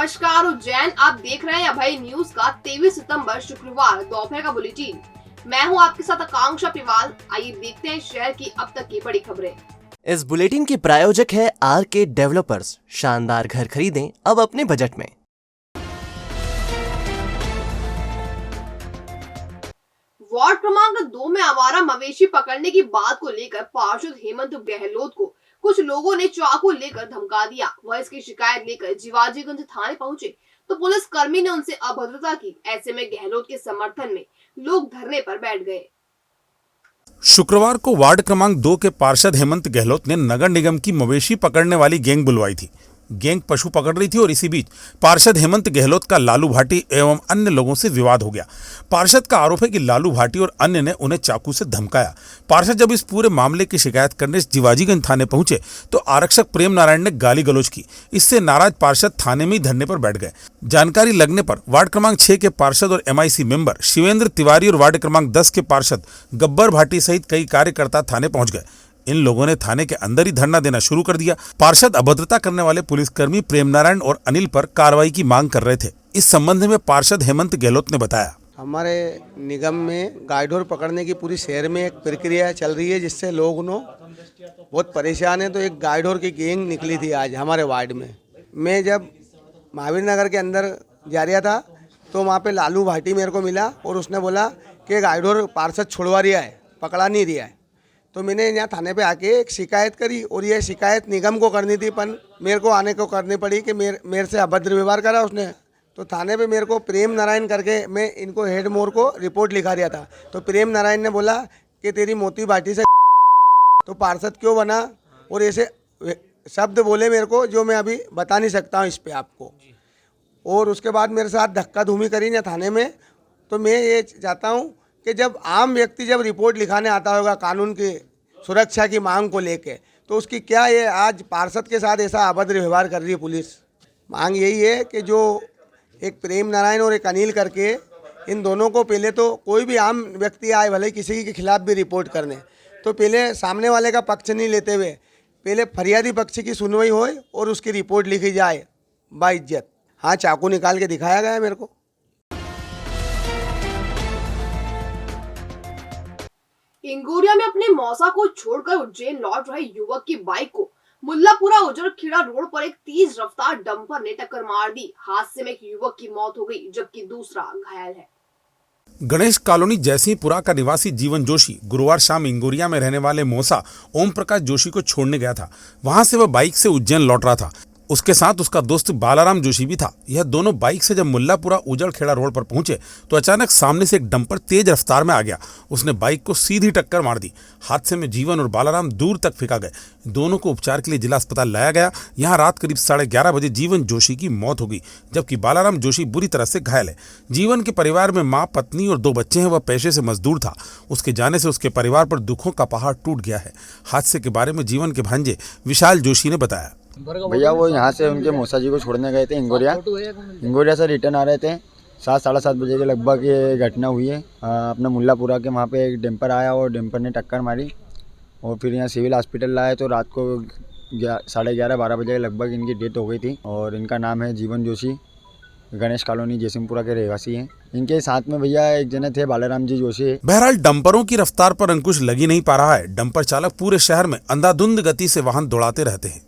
नमस्कार उज्जैन, आप देख रहे हैं अभय न्यूज का 23 सितंबर शुक्रवार दोपहर का बुलेटिन। मैं हूं आपके साथ आकांक्षा पिवाल। आइए देखते हैं शहर की अब तक की बड़ी खबरें। इस बुलेटिन के प्रायोजक है आरके डेवलपर्स। शानदार घर खरीदें अब अपने बजट में। वार्ड क्रमांक 2 में आवारा मवेशी पकड़ने की बात को लेकर पार्षद हेमंत गहलोत को कुछ लोगों ने चाकू लेकर धमका दिया। वह इसकी शिकायत लेकर जीवाजीगंज थाने पहुंचे तो पुलिस कर्मी ने उनसे अभद्रता की। ऐसे में गहलोत के समर्थन में लोग धरने पर बैठ गए। शुक्रवार को वार्ड क्रमांक 2 के पार्षद हेमंत गहलोत ने नगर निगम की मवेशी पकड़ने वाली गैंग बुलवाई थी। गैंग पशु पकड़ रही थी और इसी बीच पार्षद हेमंत गहलोत का लालू भाटी एवं अन्य लोगों से विवाद हो गया। पार्षद का आरोप है कि लालू भाटी और अन्य ने उन्हें चाकू से धमकाया। पार्षद जब इस पूरे मामले की शिकायत करने जीवाजीगंज थाने पहुंचे तो आरक्षक प्रेम नारायण ने गाली गलौज की। इससे नाराज पार्षद थाने में ही धरने पर बैठ गए। जानकारी लगने पर वार्ड क्रमांक 6 के पार्षद और MIC मेंबर शिवेंद्र तिवारी और वार्ड क्रमांक 10 के पार्षद गब्बर भाटी सहित कई कार्यकर्ता थाने पहुंच गए। इन लोगों ने थाने के अंदर ही धरना देना शुरू कर दिया। पार्षद अभद्रता करने वाले पुलिसकर्मी प्रेम नारायण और अनिल पर कार्रवाई की मांग कर रहे थे। इस संबंध में पार्षद हेमंत गहलोत ने बताया, हमारे निगम में गायढोर पकड़ने की पूरी शहर में एक प्रक्रिया चल रही है जिससे लोग बहुत परेशान हैं। तो एक गायढोर की गैंग निकली थी आज हमारे वार्ड में। मैं जब महावीर नगर के अंदर जा रहा था तो वहाँ पे लालू भाटी मेरे को मिला और उसने बोला कि गायढोर पार्षद छुड़वा रिया है, पकड़ा नहीं रिया है। तो मैंने यहाँ थाने पे आके एक शिकायत करी और ये शिकायत निगम को करनी थी, पर मेरे को आने को करनी पड़ी कि मेरे से अभद्र व्यवहार करा उसने। तो थाने पे मेरे को प्रेम नारायण करके मैं इनको हेड मोर को रिपोर्ट लिखा दिया था। तो प्रेम नारायण ने बोला कि तेरी मोती बाटी से तो पार्षद क्यों बना, और ऐसे शब्द बोले मेरे को जो मैं अभी बता नहीं सकता हूँ इस पर आपको। और उसके बाद मेरे साथ धक्का धूमी करी ना थाने में। तो मैं ये चाहता हूँ कि जब आम व्यक्ति जब रिपोर्ट लिखाने आता होगा कानून की सुरक्षा की मांग को लेके, तो उसकी क्या ये आज पार्षद के साथ ऐसा अभद्र व्यवहार कर रही है पुलिस। मांग यही है कि जो एक प्रेम नारायण और एक अनिल करके इन दोनों को पहले तो कोई भी आम व्यक्ति आए भले किसी के खिलाफ भी रिपोर्ट करने, तो पहले सामने वाले का पक्ष नहीं लेते हुए पहले फरियादी पक्ष की सुनवाई होए और उसकी रिपोर्ट लिखी जाए बाइज्जत। हाँ, चाकू निकाल के दिखाया गया है मेरे को। इंगोरिया में अपने मौसा को छोड़कर उज्जैन लौट रहे युवक की बाइक को मुल्लापुरा उजड़ खेड़ा रोड पर एक तेज रफ्तार डंपर ने टक्कर मार दी। हादसे में एक युवक की मौत हो गई जबकि दूसरा घायल है। गणेश कॉलोनी जयसिंहपुरा का निवासी जीवन जोशी गुरुवार शाम इंगोरिया में रहने वाले मौसा ओम प्रकाश जोशी को छोड़ने गया था। वहां से वह बाइक से उज्जैन लौट रहा था। उसके साथ उसका दोस्त बालाराम जोशी भी था। यह दोनों बाइक से जब मुल्लापुरा उजड़ खेड़ा रोड पर पहुंचे तो अचानक सामने से एक डंपर तेज रफ्तार में आ गया। उसने बाइक को सीधी टक्कर मार दी। हादसे में जीवन और बालाराम दूर तक फेंका गए। दोनों को उपचार के लिए जिला अस्पताल लाया गया। यहाँ रात करीब 11:30 बजे जीवन जोशी की मौत हो गई जबकि बालाराम जोशी बुरी तरह से घायल है। जीवन के परिवार में माँ, पत्नी और 2 बच्चे हैं। वह पेशे से मजदूर था। उसके जाने से उसके परिवार पर दुखों का पहाड़ टूट गया है। हादसे के बारे में जीवन के भांजे विशाल जोशी ने बताया, भैया वो यहाँ से उनके मौसा जी को छोड़ने गए थे इंगोरिया से रिटर्न आ रहे थे। 7-7:30 बजे के लगभग ये घटना हुई है। अपना मुल्लापुरा के वहाँ पे एक डंपर आया और डंपर ने टक्कर मारी और फिर यहाँ सिविल हॉस्पिटल लाए तो रात को 11:30-12 बजे के लगभग इनकी डेथ हो गई थी। और इनका नाम है जीवन जोशी, गणेश कॉलोनी जयसिंहपुरा के रहवासी हैं। इनके साथ में भैया एक जने थे बालाराम जी जोशी। बहरहाल डंपरों की रफ्तार पर अंकुश लगी नहीं पा रहा है। डंपर चालक पूरे शहर में अंधाधुंध गति से वाहन दौड़ाते रहते हैं।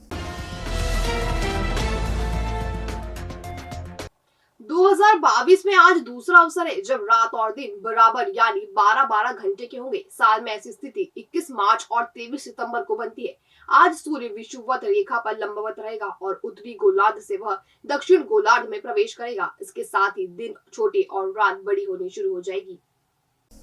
2022 में आज दूसरा अवसर है जब रात और दिन बराबर यानी 12-12 घंटे के होंगे। साल में ऐसी स्थिति 21 मार्च और 23 सितंबर को बनती है। आज सूर्य विषुवत रेखा पर लंबवत रहेगा और उत्तरी गोलार्ध से वह दक्षिण गोलार्ध में प्रवेश करेगा। इसके साथ ही दिन छोटे और रात बड़ी होनी शुरू हो जाएगी।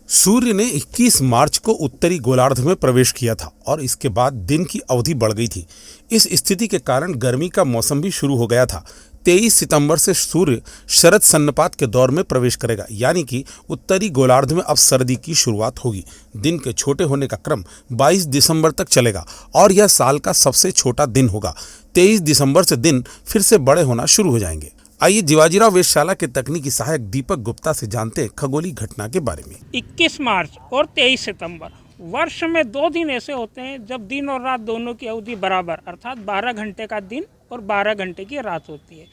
सूर्य ने 21 मार्च को उत्तरी गोलार्ध में प्रवेश किया था और इसके बाद दिन की अवधि बढ़ गई थी। इस स्थिति के कारण गर्मी का मौसम भी शुरू हो गया था। 23 सितंबर से सूर्य शरद सन्नपात के दौर में प्रवेश करेगा यानी कि उत्तरी गोलार्ध में अब सर्दी की शुरुआत होगी। दिन के छोटे होने का क्रम 22 दिसंबर तक चलेगा और यह साल का सबसे छोटा दिन होगा। 23 दिसंबर से दिन फिर से बड़े होना शुरू हो जाएंगे। आइए जीवाजीराव वेधशाला के तकनीकी सहायक दीपक गुप्ता से जानते हैं खगोलीय घटना के बारे में। 21 मार्च और 23 सितंबर वर्ष में 2 दिन ऐसे होते हैं जब दिन और रात दोनों की अवधि बराबर अर्थात 12 घंटे का दिन और 12 घंटे की रात होती है।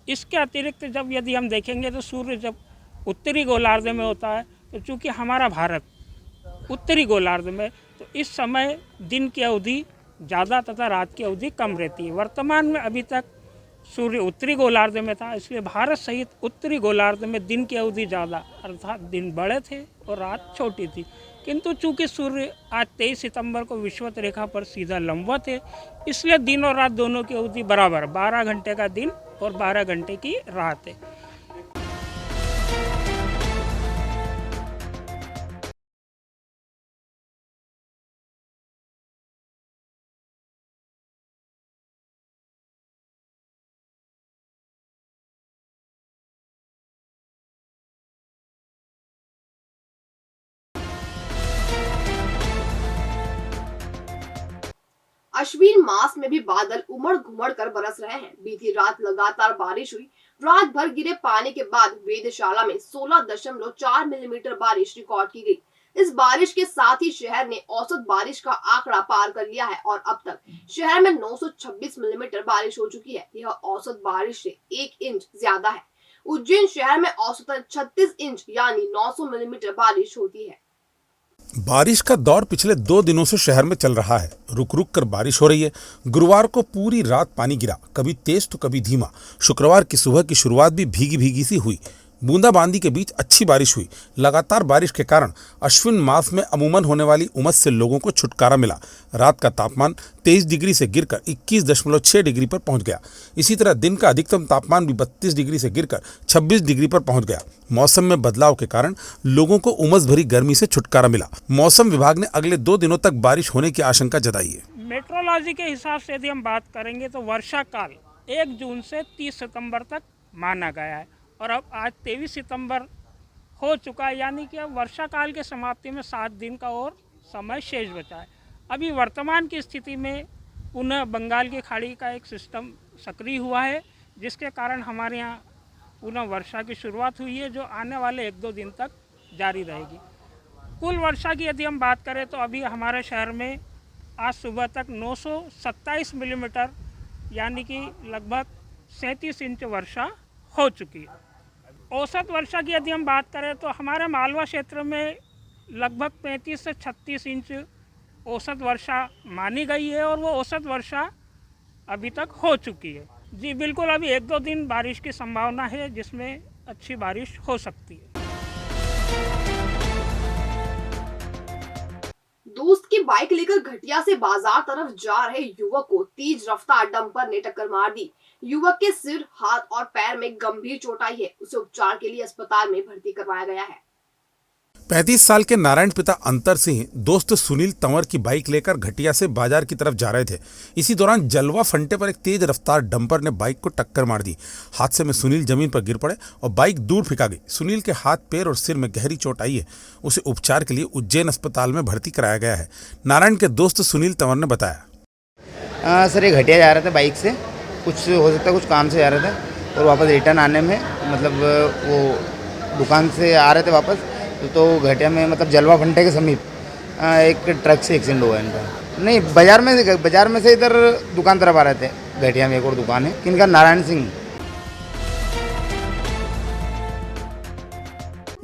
इसके अतिरिक्त जब यदि हम देखेंगे तो सूर्य जब उत्तरी गोलार्ध में होता है, तो चूँकि हमारा भारत उत्तरी गोलार्ध में, तो इस समय दिन की अवधि ज़्यादा तथा रात की अवधि कम रहती है। वर्तमान में अभी तक सूर्य उत्तरी गोलार्ध में था, इसलिए भारत सहित उत्तरी गोलार्ध में दिन की अवधि ज़्यादा अर्थात दिन बड़े थे और रात छोटी थी। किंतु चूँकि सूर्य आज 23 सितंबर को विषुवत रेखा पर सीधा लंबवत है, इसलिए दिन और रात दोनों की अवधि बराबर 12 घंटे का दिन और 12 घंटे की रात है। अश्विन मास में भी बादल उमड़ घुमड़ कर बरस रहे हैं। बीती रात लगातार बारिश हुई। रात भर गिरे पानी के बाद वेधशाला में 16.4 मिलीमीटर बारिश रिकॉर्ड की गई। इस बारिश के साथ ही शहर ने औसत बारिश का आंकड़ा पार कर लिया है और अब तक शहर में 926 मिलीमीटर बारिश हो चुकी है। यह औसत बारिश से 1 इंच ज्यादा है। उज्जैन शहर में औसतन 36 इंच यानी 900 मिलीमीटर बारिश होती है। बारिश का दौर पिछले 2 दिनों से शहर में चल रहा है। रुक रुक कर बारिश हो रही है। गुरुवार को पूरी रात पानी गिरा, कभी तेज तो कभी धीमा। शुक्रवार की सुबह की शुरुआत भी भीगी भीगी सी हुई। बूंदाबांदी के बीच अच्छी बारिश हुई। लगातार बारिश के कारण अश्विन मास में अमूमन होने वाली उमस से लोगों को छुटकारा मिला। रात का तापमान 23 डिग्री से गिरकर 21.6 डिग्री पर पहुंच गया। इसी तरह दिन का अधिकतम तापमान भी 32 डिग्री से गिरकर 26 डिग्री पर पहुंच गया। मौसम में बदलाव के कारण लोगों को उमस भरी गर्मी से छुटकारा मिला। मौसम विभाग ने अगले 2 दिनों तक बारिश होने की आशंका जताई है। मेट्रोलॉजी के हिसाब से यदि हम बात करेंगे तो वर्षा काल 1 जून से 30 सितंबर तक माना गया है और अब आज 23 सितंबर हो चुका है, यानी कि अब वर्षा काल के समाप्ति में 7 दिन का और समय शेष बचा है। अभी वर्तमान की स्थिति में पुनः बंगाल की खाड़ी का एक सिस्टम सक्रिय हुआ है, जिसके कारण हमारे यहाँ पुनः वर्षा की शुरुआत हुई है, जो आने वाले 1-2 दिन तक जारी रहेगी। कुल वर्षा की यदि हम बात करें तो अभी हमारे शहर में आज सुबह तक 927 मिलीमीटर यानी कि लगभग 37 इंच वर्षा हो चुकी है। औसत वर्षा की यदि हम बात करें तो हमारे मालवा क्षेत्र में लगभग 35 से 36 इंच औसत वर्षा मानी गई है और वो औसत वर्षा अभी तक हो चुकी है। जी बिल्कुल, अभी 1-2 दिन बारिश की संभावना है, जिसमें अच्छी बारिश हो सकती है। दोस्त की बाइक लेकर घटिया से बाजार तरफ जा रहे युवक को तेज रफ्तार डंपर ने टक्कर मार दी। युवक के सिर, हाथ और पैर में गंभीर चोट आई है। उसे उपचार के लिए अस्पताल में भर्ती करवाया गया है। 35 साल के नारायण पिता अंतर सिंह दोस्त सुनील तंवर की बाइक लेकर घटिया से बाजार की तरफ जा रहे थे। इसी दौरान जलवा फंटे पर एक तेज रफ्तार डंपर ने बाइक को टक्कर मार दी। हादसे में सुनील जमीन पर गिर पड़े और बाइक दूर फेंका गई। सुनील के हाथ, पैर और सिर में गहरी चोट आई है। उसे उपचार के लिए उज्जैन अस्पताल में भर्ती कराया गया है। नारायण के दोस्त सुनील तंवर ने बताया, सर ये घटिया जा रहे थे बाइक से, कुछ हो सकता है कुछ काम से जा रहे थे और वापस रिटर्न आने में मतलब वो दुकान से आ रहे थे वापस, तो घटिया में मतलब जलवा फंटे के समीप एक ट्रक से एक्सीडेंट हुआ इनका। नहीं, बाजार में से इधर दुकान तरफ आ रहे थे। घटिया में एक और दुकान है, इनका नारायण सिंह।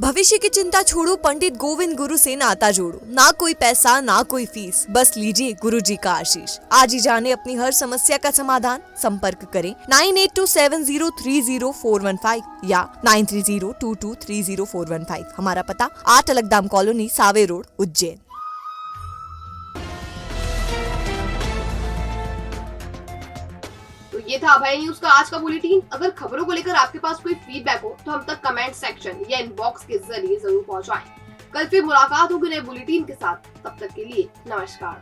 भविष्य की चिंता छोड़ो, पंडित गोविंद गुरु से नाता जोड़ो। ना कोई पैसा ना कोई फीस, बस लीजिए गुरु जी का आशीष। आज ही जाने अपनी हर समस्या का समाधान। संपर्क करें 9827030415 या 9302230415। हमारा पता 8 अलगदाम कॉलोनी, सावे रोड, उज्जैन। ये था अभय न्यूज का आज का बुलेटिन। अगर खबरों को लेकर आपके पास कोई फीडबैक हो तो हम तक कमेंट सेक्शन या इनबॉक्स के जरिए जरूर पहुंचाएं। कल फिर मुलाकात होगी नए बुलेटिन के साथ। तब तक के लिए नमस्कार।